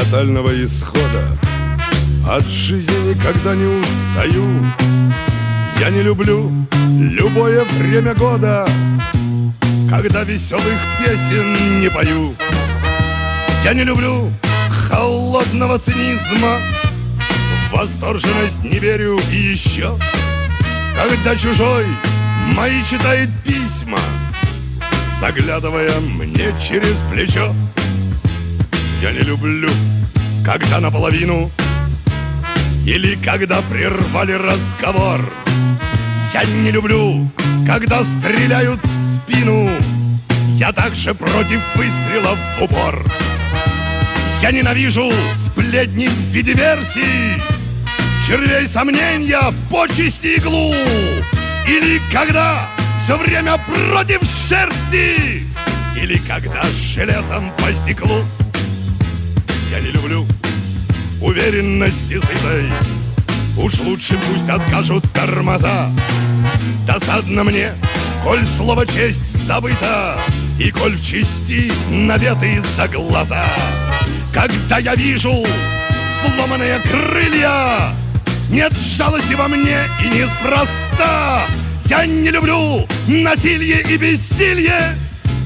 фатального исхода. От жизни никогда не устаю. Я не люблю любое время года, когда веселых песен не пою. Я не люблю холодного цинизма, в восторженность не верю. И еще, когда чужой мои читает письма, заглядывая мне через плечо. Я не люблю, когда наполовину или когда прервали разговор. Я не люблю, когда стреляют в спину. Я также против выстрелов в упор. Я ненавижу сплетни в виде версий, червей сомнения, почести иглу. Или когда все время против шерсти, или когда железом по стеклу. Я не люблю уверенности сытой, уж лучше пусть откажут тормоза. Досадно мне, коль слово честь забыто, и коль в чести наветы за глаза. Когда я вижу сломанные крылья, нет жалости во мне и неспроста. Я не люблю насилие и бессилие,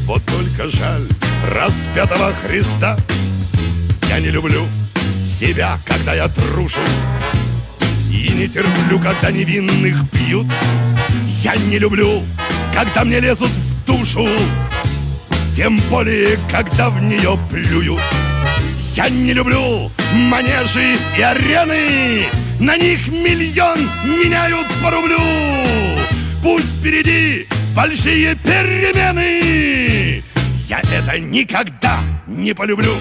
вот только жаль распятого Христа. Я не люблю себя, когда я трушу, и не терплю, когда невинных бьют. Я не люблю, когда мне лезут в душу, тем более, когда в нее плюют. Я не люблю манежи и арены, на них миллион меняют по рублю. Пусть впереди большие перемены, я это никогда не полюблю.